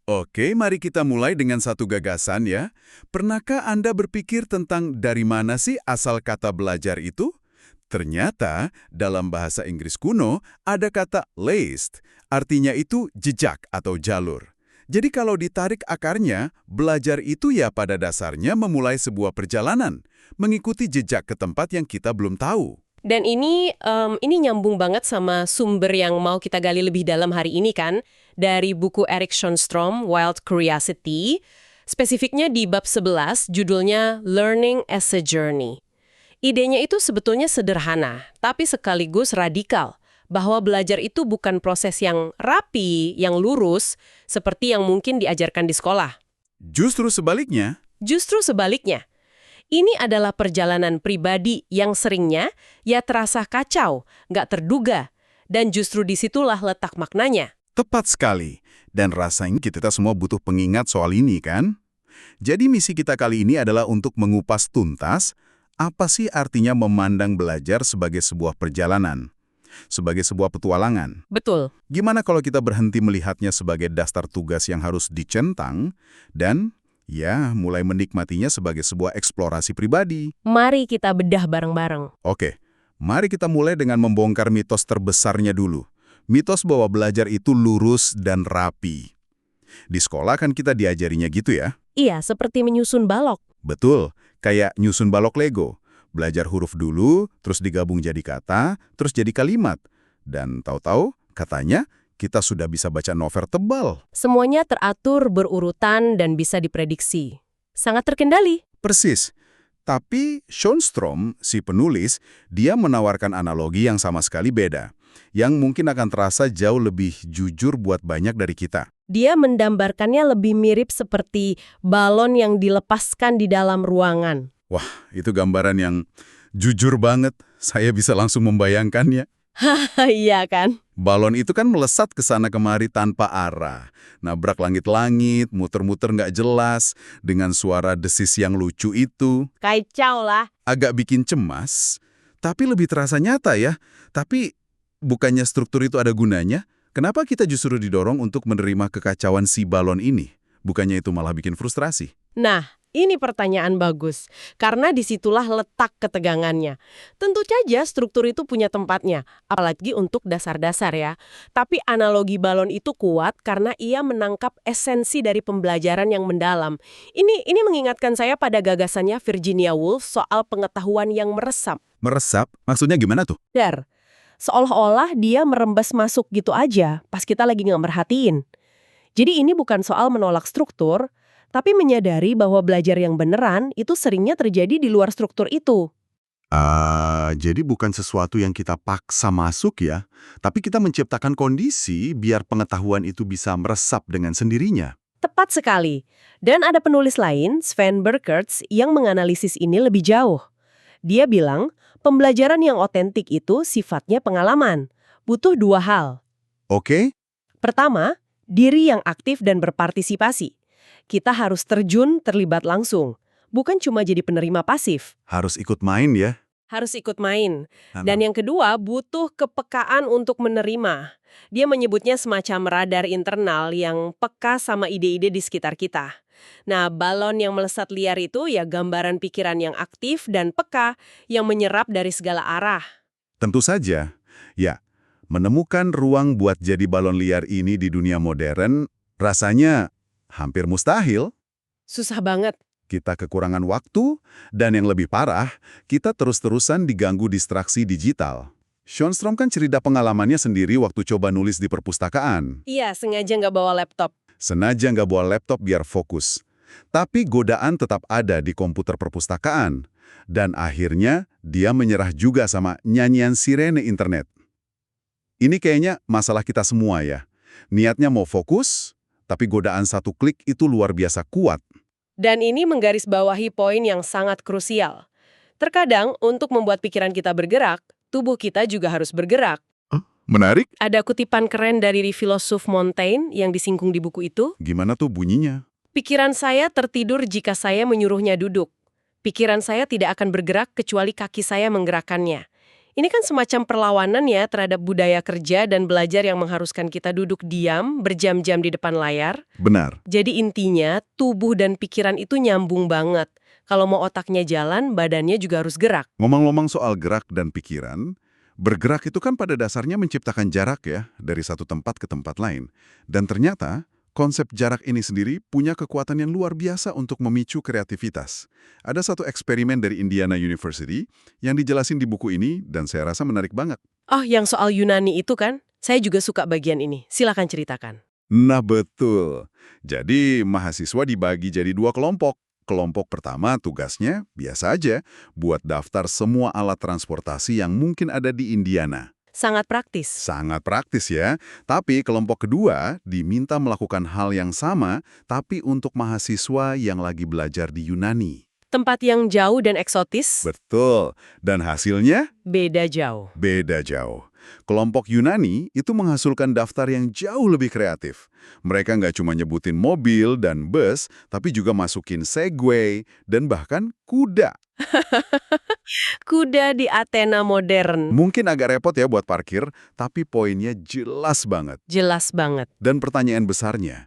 Oke, mari kita mulai dengan satu gagasan ya. Pernahkah Anda berpikir tentang dari mana sih asal kata belajar itu? Ternyata dalam bahasa Inggris kuno ada kata laced, artinya itu jejak atau jalur. Jadi kalau ditarik akarnya, belajar itu ya pada dasarnya memulai sebuah perjalanan, mengikuti jejak ke tempat yang kita belum tahu. Dan ini nyambung banget sama sumber yang mau kita gali lebih dalam hari ini kan, dari buku Eric Schoenstrom, Wild Curiosity, spesifiknya di bab 11, judulnya Learning as a Journey. Idenya itu sebetulnya sederhana, tapi sekaligus radikal, bahwa belajar itu bukan proses yang rapi, yang lurus, seperti yang mungkin diajarkan di sekolah. Justru sebaliknya, Justru sebaliknya. Ini adalah perjalanan pribadi yang seringnya ya terasa kacau, nggak terduga, dan justru disitulah letak maknanya. tepat sekali. Dan rasanya kita semua butuh pengingat soal ini kan? Jadi misi kita kali ini adalah untuk mengupas tuntas apa sih artinya memandang belajar sebagai sebuah perjalanan, sebagai sebuah petualangan. Betul. Gimana kalau kita berhenti melihatnya sebagai daftar tugas yang harus dicentang dan ya mulai menikmatinya sebagai sebuah eksplorasi pribadi? Mari kita bedah bareng-bareng. Oke, mari kita mulai dengan membongkar mitos terbesarnya dulu. Mitos bahwa belajar itu lurus dan rapi. Di sekolah kan kita diajarinya gitu ya? Iya, seperti menyusun balok. Betul, kayak nyusun balok Lego. Belajar huruf dulu, terus digabung jadi kata, terus jadi kalimat. Dan tahu-tahu, katanya kita sudah bisa baca novel tebal. Semuanya teratur, berurutan, dan bisa diprediksi. Sangat terkendali. Persis. Tapi Schoenstrom, si penulis, dia menawarkan analogi yang sama sekali beda. Yang mungkin akan terasa jauh lebih jujur buat banyak dari kita. Dia mendambarkannya lebih mirip seperti balon yang dilepaskan di dalam ruangan. Wah, itu gambaran yang jujur banget. Saya bisa langsung membayangkannya. Iya kan? Balon itu kan melesat ke sana kemari tanpa arah. Nabrak langit-langit, muter-muter nggak jelas, dengan suara desis yang lucu itu. Kacau lah. Agak bikin cemas, tapi lebih terasa nyata ya. Tapi bukannya struktur itu ada gunanya? Kenapa kita justru didorong untuk menerima kekacauan si balon ini? Bukannya itu malah bikin frustrasi? Nah, ini pertanyaan bagus. Karena disitulah letak ketegangannya. Tentu saja struktur itu punya tempatnya, apalagi untuk dasar-dasar ya. Tapi analogi balon itu kuat karena ia menangkap esensi dari pembelajaran yang mendalam. Ini mengingatkan saya pada gagasannya Virginia Woolf soal pengetahuan yang meresap. Meresap? Maksudnya gimana tuh? Dar, seolah-olah dia merembes masuk gitu aja pas kita lagi nggak merhatiin. Jadi ini bukan soal menolak struktur, tapi menyadari bahwa belajar yang beneran itu seringnya terjadi di luar struktur itu. Jadi bukan sesuatu yang kita paksa masuk ya, tapi kita menciptakan kondisi biar pengetahuan itu bisa meresap dengan sendirinya. Tepat sekali. Dan ada penulis lain, Sven Berkerts, yang menganalisis ini lebih jauh. Dia bilang, pembelajaran yang otentik itu sifatnya pengalaman. Butuh dua hal. Oke? Pertama, diri yang aktif dan berpartisipasi. Kita harus terjun, terlibat langsung. Bukan cuma jadi penerima pasif. Harus ikut main ya. Harus ikut main. Dan yang kedua, butuh kepekaan untuk menerima. Dia menyebutnya semacam radar internal yang peka sama ide-ide di sekitar kita. Nah, balon yang melesat liar itu ya gambaran pikiran yang aktif dan peka yang menyerap dari segala arah. Tentu saja. Ya, menemukan ruang buat jadi balon liar ini di dunia modern rasanya hampir mustahil. Susah banget. Kita kekurangan waktu, dan yang lebih parah, kita terus-terusan diganggu distraksi digital. Schoenstrom kan cerita pengalamannya sendiri waktu coba nulis di perpustakaan. Iya, sengaja nggak bawa laptop. Sengaja nggak bawa laptop biar fokus. Tapi godaan tetap ada di komputer perpustakaan. Dan akhirnya, dia menyerah juga sama nyanyian sirene internet. Ini kayaknya masalah kita semua ya. Niatnya mau fokus, tapi godaan satu klik itu luar biasa kuat. Dan ini menggarisbawahi poin yang sangat krusial. Terkadang, untuk membuat pikiran kita bergerak, tubuh kita juga harus bergerak. Menarik? Ada kutipan keren dari filosof Montaigne yang disinggung di buku itu. Gimana tuh bunyinya? Pikiran saya tertidur jika saya menyuruhnya duduk. Pikiran saya tidak akan bergerak kecuali kaki saya menggerakkannya. Ini kan semacam perlawanan ya terhadap budaya kerja dan belajar yang mengharuskan kita duduk diam berjam-jam di depan layar. Benar. Jadi intinya, tubuh dan pikiran itu nyambung banget. Kalau mau otaknya jalan, badannya juga harus gerak. Ngomong-ngomong soal gerak dan pikiran, bergerak itu kan pada dasarnya menciptakan jarak ya, dari satu tempat ke tempat lain. Dan ternyata, konsep jarak ini sendiri punya kekuatan yang luar biasa untuk memicu kreativitas. Ada satu eksperimen dari Indiana University yang dijelasin di buku ini dan saya rasa menarik banget. Oh, yang soal Yunani itu kan? Saya juga suka bagian ini. Silakan ceritakan. Nah betul. Jadi mahasiswa dibagi jadi dua kelompok. Kelompok pertama tugasnya biasa aja buat daftar semua alat transportasi yang mungkin ada di Indiana. Sangat praktis. Sangat praktis ya. Tapi kelompok kedua diminta melakukan hal yang sama, tapi untuk mahasiswa yang lagi belajar di Yunani. Tempat yang jauh dan eksotis, Betul. Dan hasilnya beda jauh. beda jauh. Kelompok Yunani itu menghasilkan daftar yang jauh lebih kreatif. Mereka nggak cuma nyebutin mobil dan bus, tapi juga masukin Segway dan bahkan kuda. Kuda di Athena modern. Mungkin agak repot ya buat parkir, tapi poinnya jelas banget. Jelas banget. Dan pertanyaan besarnya,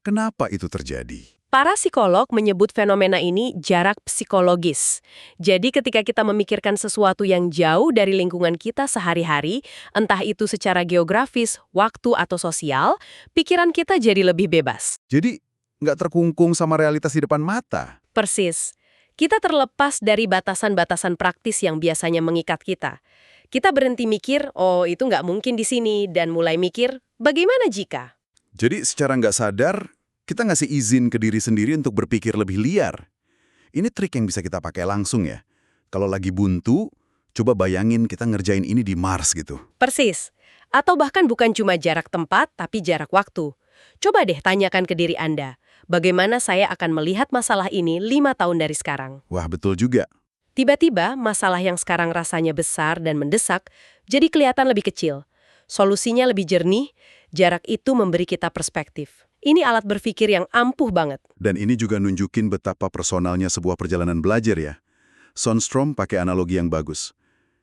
kenapa itu terjadi? Para psikolog menyebut fenomena ini jarak psikologis. Jadi ketika kita memikirkan sesuatu yang jauh dari lingkungan kita sehari-hari, entah itu secara geografis, waktu, atau sosial, pikiran kita jadi lebih bebas. Jadi, nggak terkungkung sama realitas di depan mata. Persis. Kita terlepas dari batasan-batasan praktis yang biasanya mengikat kita. Kita berhenti mikir, oh itu nggak mungkin di sini, dan mulai mikir, bagaimana jika? Jadi secara nggak sadar, kita ngasih izin ke diri sendiri untuk berpikir lebih liar. Ini trik yang bisa kita pakai langsung ya. Kalau lagi buntu, coba bayangin kita ngerjain ini di Mars gitu. Persis. Atau bahkan bukan cuma jarak tempat, tapi jarak waktu. Coba deh tanyakan ke diri Anda, bagaimana saya akan melihat masalah ini 5 tahun dari sekarang? Wah, betul juga. Tiba-tiba, masalah yang sekarang rasanya besar dan mendesak, jadi kelihatan lebih kecil. Solusinya lebih jernih, jarak itu memberi kita perspektif. Ini alat berpikir yang ampuh banget. Dan ini juga nunjukin betapa personalnya sebuah perjalanan belajar ya. Sundstrom pakai analogi yang bagus.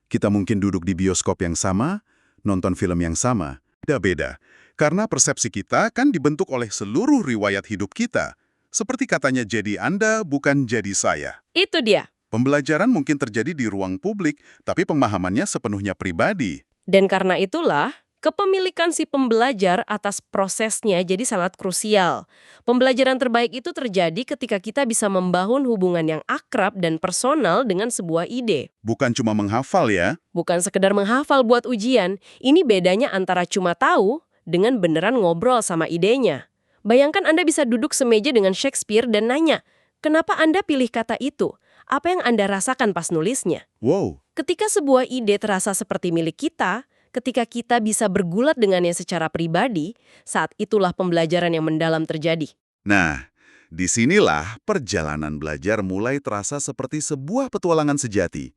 Kita mungkin duduk di bioskop yang sama, nonton film yang sama, beda-beda. Karena persepsi kita kan dibentuk oleh seluruh riwayat hidup kita. Seperti katanya jadi Anda, bukan jadi saya. Itu dia. Pembelajaran mungkin terjadi di ruang publik, tapi pemahamannya sepenuhnya pribadi. Dan karena itulah, kepemilikan si pembelajar atas prosesnya jadi sangat krusial. Pembelajaran terbaik itu terjadi ketika kita bisa membangun hubungan yang akrab dan personal dengan sebuah ide. Bukan cuma menghafal ya. Bukan sekedar menghafal buat ujian, ini bedanya antara cuma tahu dengan beneran ngobrol sama idenya. Bayangkan Anda bisa duduk semeja dengan Shakespeare dan nanya, kenapa Anda pilih kata itu? Apa yang Anda rasakan pas nulisnya? Wow. Ketika sebuah ide terasa seperti milik kita, ketika kita bisa bergulat dengannya secara pribadi, saat itulah pembelajaran yang mendalam terjadi. Nah, disinilah perjalanan belajar mulai terasa seperti sebuah petualangan sejati.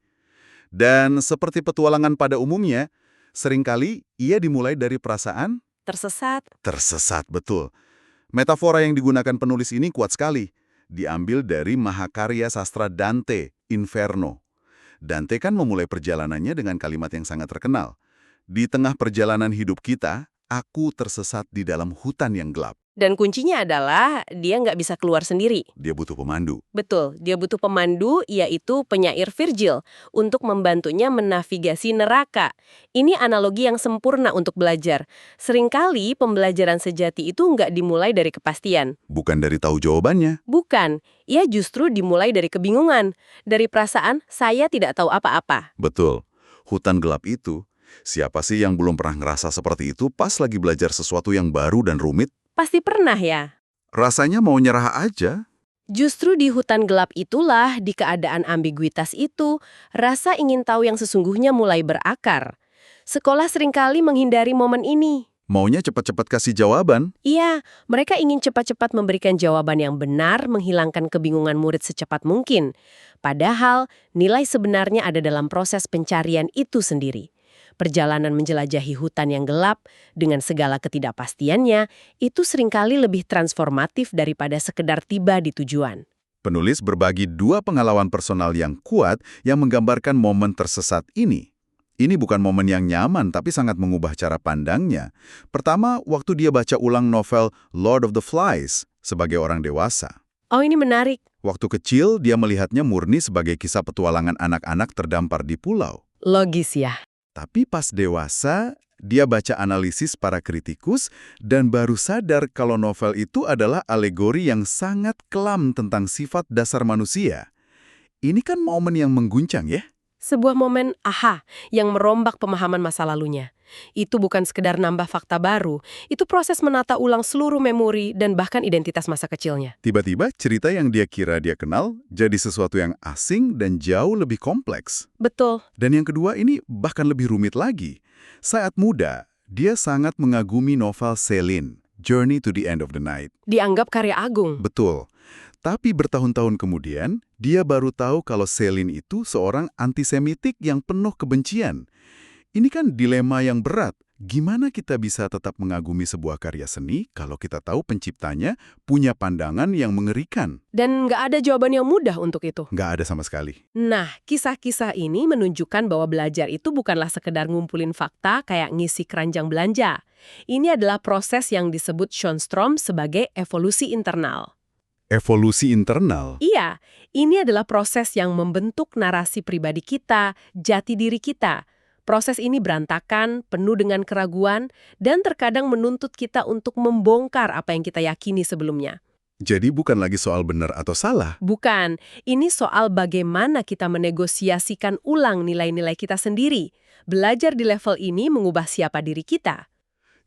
Dan seperti petualangan pada umumnya, seringkali ia dimulai dari perasaan Tersesat. tersesat, betul. Metafora yang digunakan penulis ini kuat sekali. Diambil dari mahakarya sastra Dante, Inferno. Dante kan memulai perjalanannya dengan kalimat yang sangat terkenal. Di tengah perjalanan hidup kita, aku tersesat di dalam hutan yang gelap. Dan kuncinya adalah dia nggak bisa keluar sendiri. Dia butuh pemandu. Betul, dia butuh pemandu, yaitu penyair Virgil, untuk membantunya menavigasi neraka. Ini analogi yang sempurna untuk belajar. Seringkali pembelajaran sejati itu nggak dimulai dari kepastian. Bukan dari tahu jawabannya. Bukan, ia justru dimulai dari kebingungan. Dari perasaan, saya tidak tahu apa-apa. Betul. Hutan gelap itu, siapa sih yang belum pernah ngerasa seperti itu pas lagi belajar sesuatu yang baru dan rumit? Pasti pernah ya? Rasanya mau nyerah aja. Justru di hutan gelap itulah, di keadaan ambiguitas itu, rasa ingin tahu yang sesungguhnya mulai berakar. Sekolah seringkali menghindari momen ini. Maunya cepat-cepat kasih jawaban. Iya, mereka ingin cepat-cepat memberikan jawaban yang benar, menghilangkan kebingungan murid secepat mungkin. Padahal, nilai sebenarnya ada dalam proses pencarian itu sendiri. Perjalanan menjelajahi hutan yang gelap, dengan segala ketidakpastiannya, itu seringkali lebih transformatif daripada sekedar tiba di tujuan. Penulis berbagi dua pengalaman personal yang kuat yang menggambarkan momen tersesat ini. Ini bukan momen yang nyaman, tapi sangat mengubah cara pandangnya. Pertama, waktu dia baca ulang novel Lord of the Flies sebagai orang dewasa. Oh, ini menarik. Waktu kecil, dia melihatnya murni sebagai kisah petualangan anak-anak terdampar di pulau. Logis ya. Tapi pas dewasa, dia baca analisis para kritikus dan baru sadar kalau novel itu adalah alegori yang sangat kelam tentang sifat dasar manusia. Ini kan momen yang mengguncang ya? Sebuah momen aha yang merombak pemahaman masa lalunya. Itu bukan sekedar nambah fakta baru, itu proses menata ulang seluruh memori dan bahkan identitas masa kecilnya. Tiba-tiba cerita yang dia kira dia kenal jadi sesuatu yang asing dan jauh lebih kompleks. Betul. Dan yang kedua ini bahkan lebih rumit lagi. Saat muda, dia sangat mengagumi novel Celine, Journey to the End of the Night. Dianggap karya agung. Betul. Tapi bertahun-tahun kemudian, dia baru tahu kalau Celine itu seorang antisemitik yang penuh kebencian. Ini kan dilema yang berat. Gimana kita bisa tetap mengagumi sebuah karya seni kalau kita tahu penciptanya punya pandangan yang mengerikan? Dan nggak ada jawaban yang mudah untuk itu. Nggak ada sama sekali. Nah, kisah-kisah ini menunjukkan bahwa belajar itu bukanlah sekedar ngumpulin fakta kayak ngisi keranjang belanja. Ini adalah proses yang disebut Schoenstrom sebagai evolusi internal. Evolusi internal? Iya, ini adalah proses yang membentuk narasi pribadi kita, jati diri kita. Proses ini berantakan, penuh dengan keraguan, dan terkadang menuntut kita untuk membongkar apa yang kita yakini sebelumnya. Jadi bukan lagi soal benar atau salah. Bukan, ini soal bagaimana kita menegosiasikan ulang nilai-nilai kita sendiri. Belajar di level ini mengubah siapa diri kita.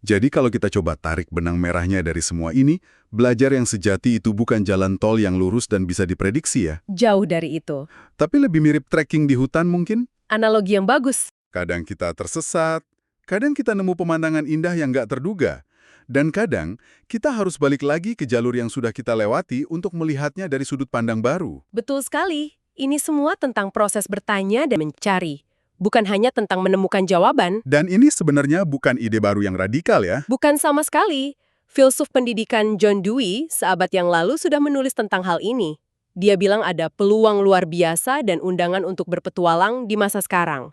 Jadi kalau kita coba tarik benang merahnya dari semua ini, belajar yang sejati itu bukan jalan tol yang lurus dan bisa diprediksi ya. Jauh dari itu. Tapi lebih mirip trekking di hutan mungkin. Analogi yang bagus. Kadang kita tersesat, kadang kita nemu pemandangan indah yang nggak terduga. Dan kadang kita harus balik lagi ke jalur yang sudah kita lewati untuk melihatnya dari sudut pandang baru. Betul sekali. Ini semua tentang proses bertanya dan mencari. Bukan hanya tentang menemukan jawaban. Dan ini sebenarnya bukan ide baru yang radikal ya. Bukan sama sekali. Filsuf pendidikan John Dewey seabad yang lalu sudah menulis tentang hal ini. Dia bilang ada peluang luar biasa dan undangan untuk berpetualang di masa sekarang.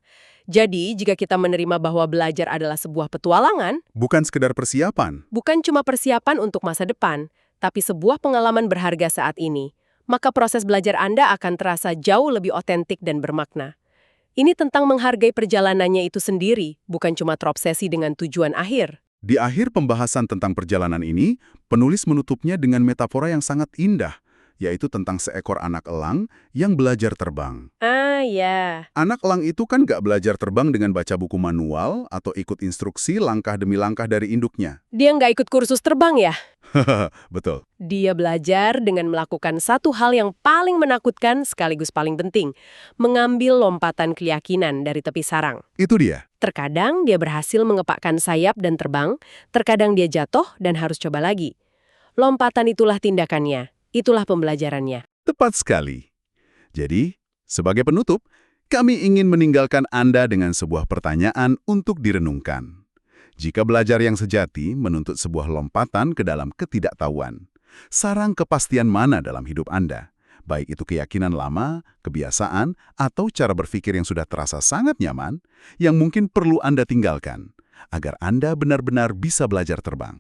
Jadi, jika kita menerima bahwa belajar adalah sebuah petualangan, bukan sekedar persiapan, bukan cuma persiapan untuk masa depan, tapi sebuah pengalaman berharga saat ini, maka proses belajar Anda akan terasa jauh lebih otentik dan bermakna. Ini tentang menghargai perjalanannya itu sendiri, bukan cuma terobsesi dengan tujuan akhir. Di akhir pembahasan tentang perjalanan ini, penulis menutupnya dengan metafora yang sangat indah, yaitu tentang seekor anak elang yang belajar terbang. Ah, ya. Anak elang itu kan nggak belajar terbang dengan baca buku manual atau ikut instruksi langkah demi langkah dari induknya. Dia nggak ikut kursus terbang ya? Betul. Dia belajar dengan melakukan satu hal yang paling menakutkan sekaligus paling penting, mengambil lompatan keyakinan dari tepi sarang. Itu dia. Terkadang dia berhasil mengepakkan sayap dan terbang, terkadang dia jatuh dan harus coba lagi. Lompatan itulah tindakannya, itulah pembelajarannya. Tepat sekali. Jadi, sebagai penutup, kami ingin meninggalkan Anda dengan sebuah pertanyaan untuk direnungkan. Jika belajar yang sejati menuntut sebuah lompatan ke dalam ketidaktahuan, sarang kepastian mana dalam hidup Anda? Baik itu keyakinan lama, kebiasaan, atau cara berpikir yang sudah terasa sangat nyaman, yang mungkin perlu Anda tinggalkan, agar Anda benar-benar bisa belajar terbang.